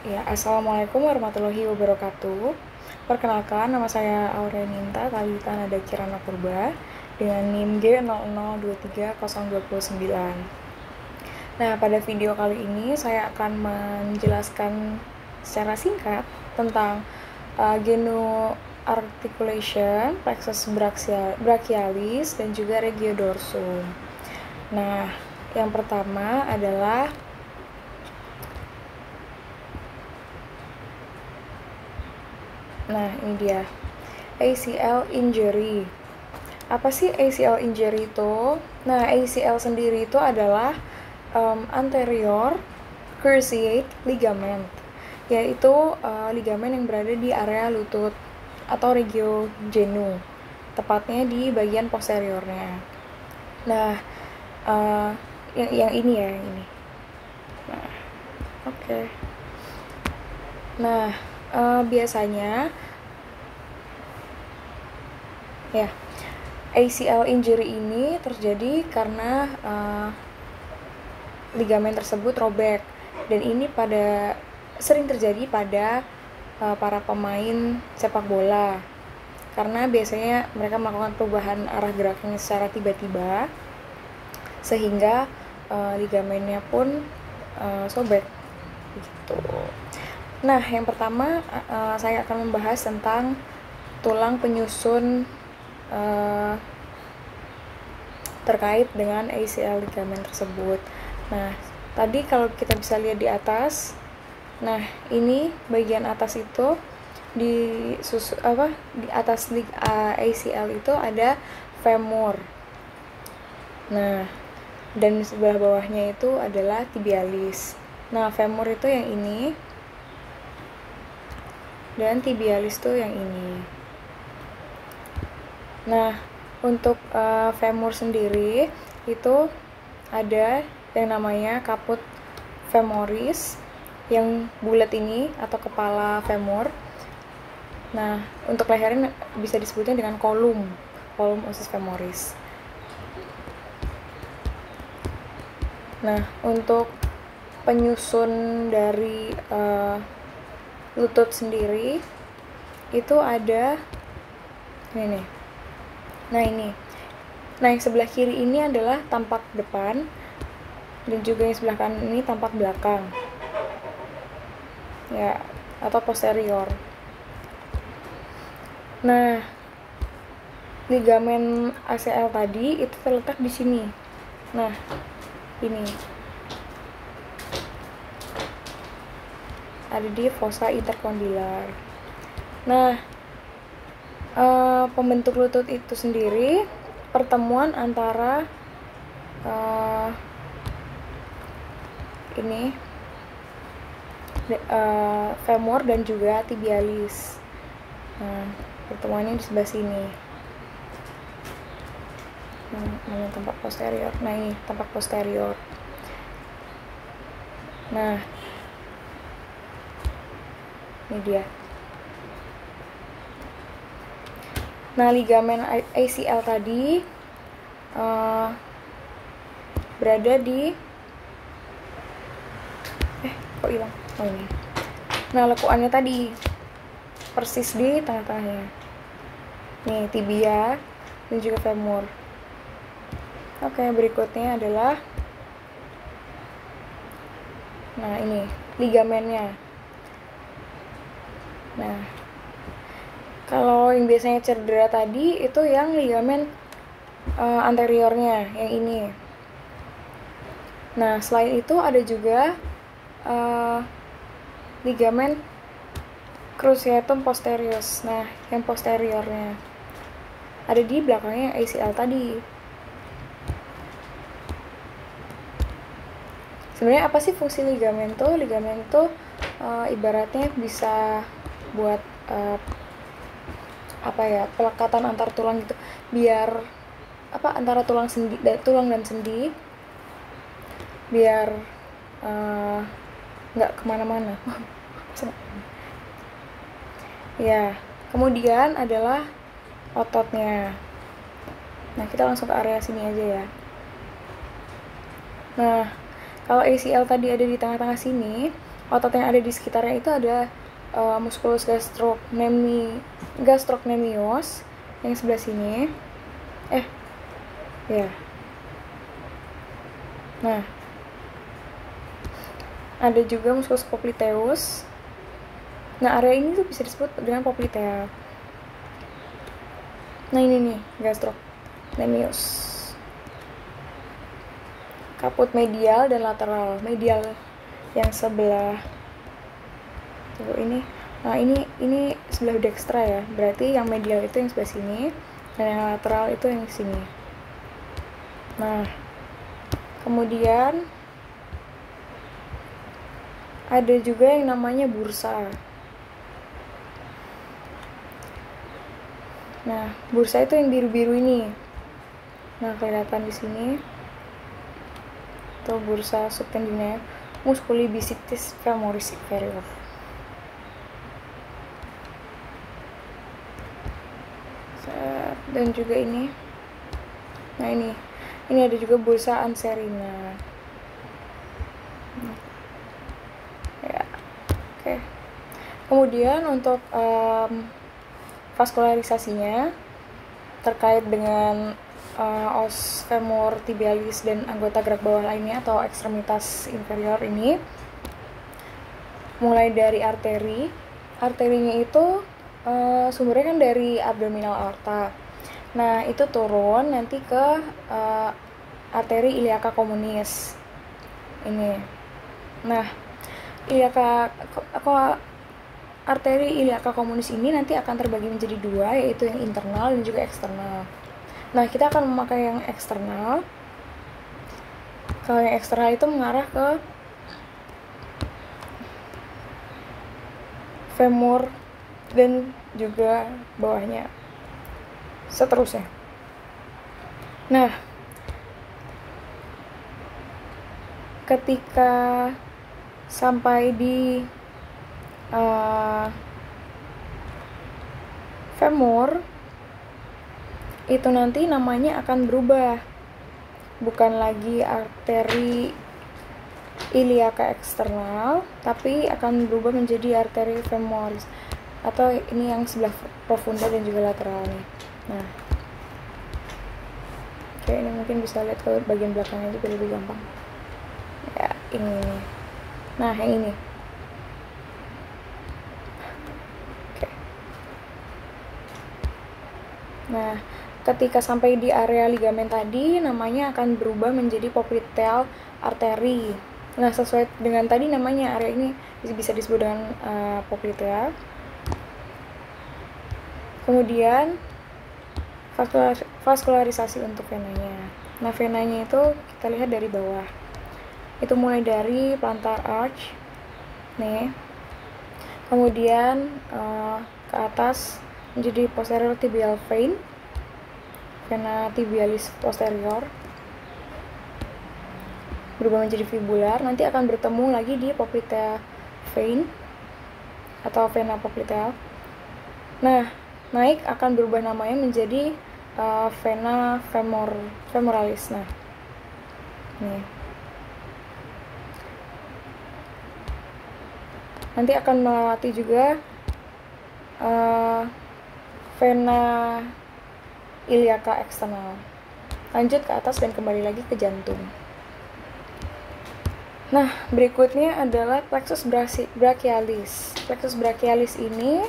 Ya, Assalamualaikum warahmatullahi wabarakatuh. Perkenalkan, nama saya Aureninta Talita Nada Kirana Purba dengan NIM G00230209. Nah, pada video kali ini saya akan menjelaskan secara singkat tentang genoarticulation, plexus brachialis, dan juga regiodorsum. Nah, yang pertama adalah ini dia, ACL injury. Apa sih ACL injury itu? Nah, ACL sendiri itu adalah anterior cruciate ligament, yaitu ligamen yang berada di area lutut atau regio genu, tepatnya di bagian posteriornya. Nah, yang ini ya, ini. Nah, oke. Nah, biasanya ya ACL injury ini terjadi karena ligamen tersebut robek, dan ini sering terjadi pada para pemain sepak bola karena biasanya mereka melakukan perubahan arah geraknya secara tiba-tiba sehingga ligamennya pun sobek gitu. Nah, yang pertama saya akan membahas tentang tulang penyusun terkait dengan ACL ligamen tersebut. Nah, tadi kalau kita bisa lihat di atas, nah ini bagian atas itu di atas ACL itu ada femur. Nah, dan sebelah bawahnya itu adalah tibialis. Nah, femur itu yang ini, dan tibialis tuh yang ini. Nah, untuk femur sendiri itu ada yang namanya caput femoris yang bulat ini atau kepala femur. Nah, untuk lehernya bisa disebutnya dengan column osis femoris. Nah, untuk penyusun dari lutut sendiri itu ada ini nih. Nah, yang sebelah kiri ini adalah tampak depan, dan juga yang sebelah kanan ini tampak belakang ya, atau posterior. Nah, ligamen ACL tadi itu terletak di sini. Nah, ini ada di fossa intercondylar. Nah, pembentuk lutut itu sendiri pertemuan antara ini femur dan juga tibialis. Nah, pertemuannya di sebelah sini. Nah, tampak posterior. Nah, ini tampak posterior. Nah, ini dia. Nah, ligamen ACL tadi berada di kok hilang? Oh, ini. Nah, lekuannya tadi persis di tengah-tengahnya. Nih, tibia dan juga femur. Oke, berikutnya adalah ini ligamennya. Nah, kalau yang biasanya cedera tadi itu yang ligamen anteriornya, yang ini. Nah, selain itu ada juga ligamen cruciatum posterius. Nah, yang posteriornya ada di belakangnya ACL tadi. Sebenarnya apa sih fungsi ligamen tuh? Ligamen tuh ibaratnya bisa buat pelekatan antar tulang gitu, biar antara tulang dan sendi, biar nggak kemana-mana. Ya, kemudian adalah ototnya. Nah, kita langsung ke area sini aja ya. Nah, kalau ACL tadi ada di tengah-tengah sini, Otot yang ada di sekitarnya itu ada musculus gastrocnemius yang sebelah sini. Ya. Nah, ada juga musculus popliteus. Nah, area ini tuh bisa disebut dengan poplitea. Nah, ini nih, gastrocnemius. Kaput medial dan lateral. Medial yang sebelah ini. Nah, ini sebelah dextra ya. Berarti yang medial itu yang sebelah sini dan yang lateral itu yang sini. Nah, kemudian ada juga yang namanya bursa. Nah, bursa itu yang biru-biru ini. Nah, kelihatan di sini. Itu bursa subtendinea musculi bicitis femoris inferior. Dan juga ini. Nah, ini ada juga bursa anserina. Ya, oke. Kemudian untuk vaskularisasinya terkait dengan os femur tibialis dan anggota gerak bawah lainnya atau ekstremitas inferior ini, mulai dari arterinya itu sumbernya kan dari abdominal aorta. Nah, itu turun nanti ke arteri iliaca communis ini. Nah, arteri iliaca communis ini nanti akan terbagi menjadi dua, yaitu yang internal dan juga eksternal. Nah, kita akan memakai yang eksternal. Kalau yang eksternal itu mengarah ke femur dan juga bawahnya, seterusnya. Nah, ketika sampai di femur, itu nanti namanya akan berubah, bukan lagi arteri iliaca eksternal, tapi akan berubah menjadi arteri femoris, atau ini yang sebelah profunda dan juga lateral nih. Nah, oke, ini mungkin bisa lihat ke bagian belakangnya juga lebih gampang. Ya, ini. Nah, yang ini. Oke. Nah, ketika sampai di area ligamen tadi, namanya akan berubah menjadi popliteal artery. Nah, sesuai dengan tadi namanya, area ini bisa disebut dengan poplitea. Kemudian vaskularisasi untuk venanya. Nah, venanya itu kita lihat dari bawah. Itu mulai dari plantar arch nih. Kemudian ke atas menjadi posterior tibial vein, vena tibialis posterior, berubah menjadi fibular, nanti akan bertemu lagi di poplitea vein atau vena popliteal. Nah, naik akan berubah namanya menjadi vena femoralis. Nah, nih. Nanti akan melewati juga vena iliaca eksternal. Lanjut ke atas dan kembali lagi ke jantung. Nah, berikutnya adalah plexus brachialis. Plexus brachialis ini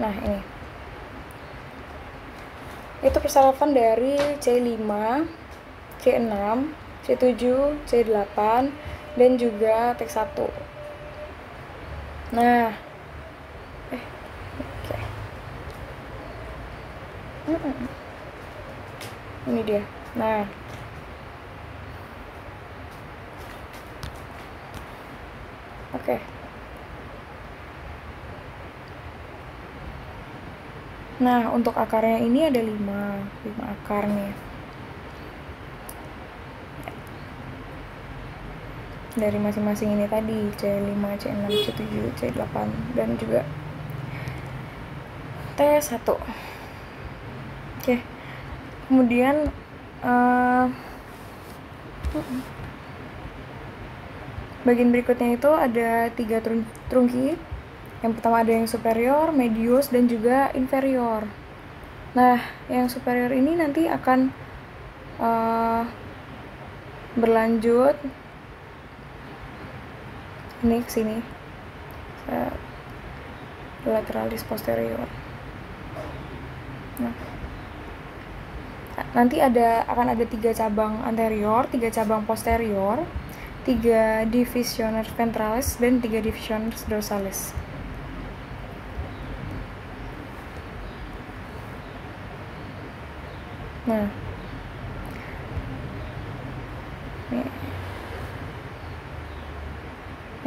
ini. Itu persarafan dari C5, C6, C7, C8, dan juga T1. Nah, oke. Ini dia. Nah, oke. Nah, untuk akarnya ini ada 5 akar nih. Dari masing-masing ini tadi, C5, C6, C7, C8, dan juga T1. Oke. Kemudian Bagian berikutnya itu ada 3 trunki. Yang pertama ada yang superior, medius, dan juga inferior. Nah, yang superior ini nanti akan berlanjut ini ke sini, lateralis posterior. Nah, nanti akan ada 3 cabang anterior, 3 cabang posterior, 3 divisioners ventralis, dan 3 divisioners dorsalis. Nah, nih.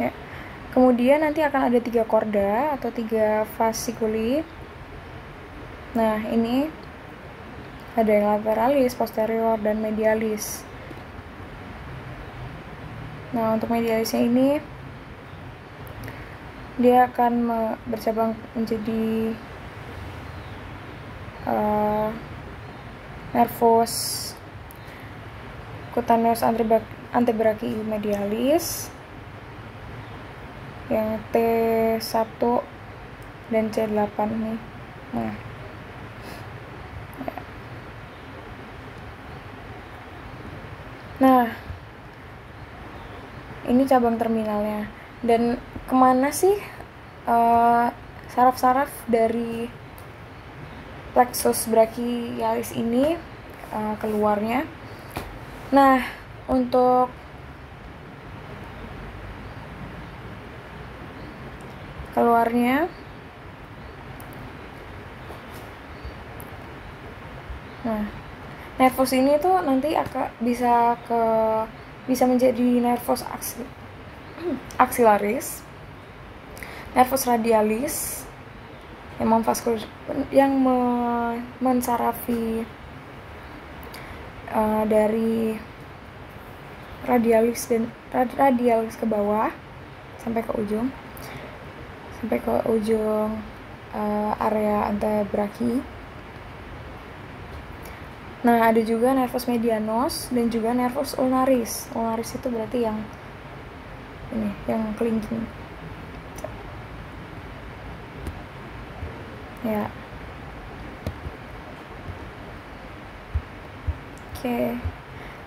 Ya. Kemudian nanti akan ada 3 korda atau 3 fasciculi. Nah, ini ada yang lateralis, posterior, dan medialis. Nah, untuk medialisnya ini dia akan bercabang menjadi nervus cutaneus antebrachii medialis yang T1 dan C8 nih. Nah, ini cabang terminalnya. Dan kemana sih saraf-saraf dari plexus brachialis ini keluarnya? Nah, untuk keluarnya, nervus ini tuh nanti akan bisa menjadi nervus axillaris, nervus radialis yang mensarafi dari radialis ke bawah sampai ke ujung area antebrachii. Nah, ada juga nervus medianos dan juga nervus ulnaris. Ulnaris itu berarti yang ini, yang kelingking. Ya. Oke.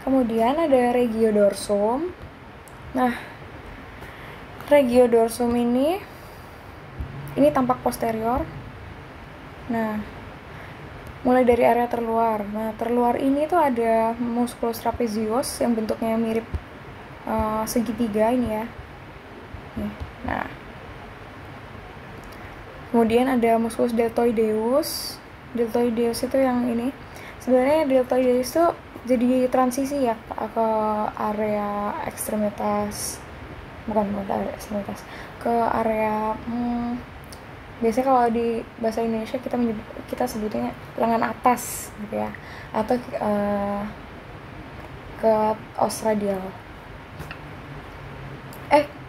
Kemudian ada regiodorsum. Nah, regiodorsum ini tampak posterior. Nah, mulai dari area terluar. Nah, terluar ini tuh ada musculus trapezius yang bentuknya mirip segitiga ini ya. Nah, kemudian ada musculus deltoideus. Deltoideus itu yang ini. Sebenarnya deltoideus itu jadi transisi ya ke area ekstremitas. Bukan area ekstremitas. Ke area biasanya kalau di bahasa Indonesia kita sebutnya lengan atas gitu ya, atau ke os radial,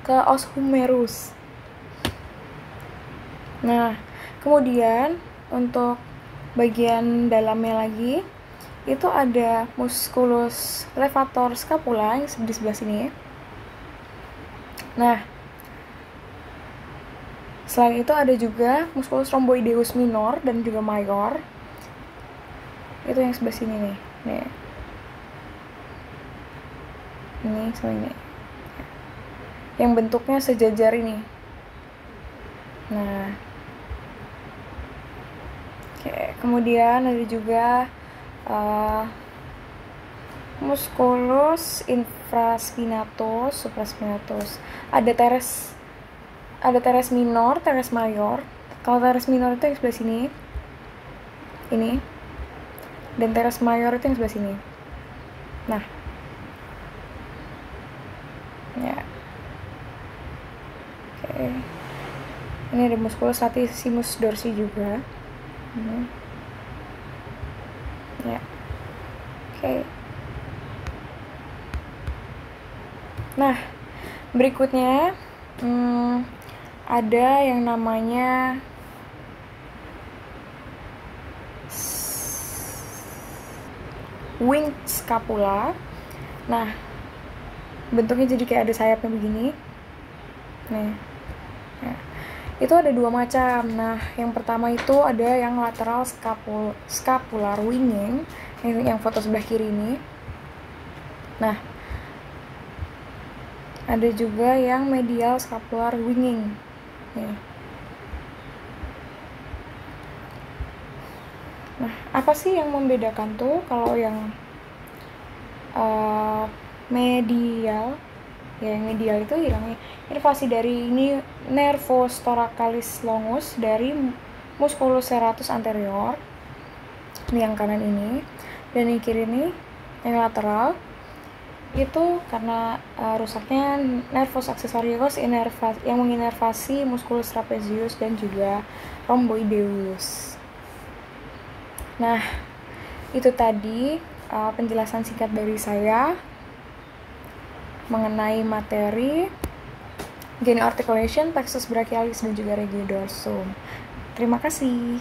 ke os humerus. Nah, kemudian untuk bagian dalamnya lagi itu ada musculus levator scapula yang di sebelah sini. Nah, selain itu ada juga musculus rhomboideus minor dan juga major. Itu yang sebelah sini nih. Ini sama ini. Yang bentuknya sejajar ini. Nah. Oke, kemudian ada juga musculus infraspinatus, supraspinatus. Ada teres minor, teres mayor. Kalau teres minor itu yang sebelah sini, ini, dan teres mayor itu yang sebelah sini. Nah, ya, oke. Ini ada musculus latissimus dorsi juga. Ya, oke. Nah, berikutnya ada yang namanya wing scapula. Nah, bentuknya jadi kayak ada sayapnya begini. Nih. Nah, itu ada dua macam. Nah, yang pertama itu ada yang lateral scapular winging, yang foto sebelah kiri ini. Nah, ada juga yang medial scapular winging. Nih. Nah, apa sih yang membedakan tuh? Kalau yang medial, ya yang medial itu hilangnya inervasi dari ini nervus thoracalis longus dari musculus serratus anterior, ini yang kanan ini, dan yang kiri ini yang lateral itu karena rusaknya nervus accessorius yang menginervasi musculus trapezius dan juga rhomboideus. Nah, itu tadi penjelasan singkat dari saya mengenai materi geni articulation, plexus brachialis dan juga regiodorsum. Terima kasih.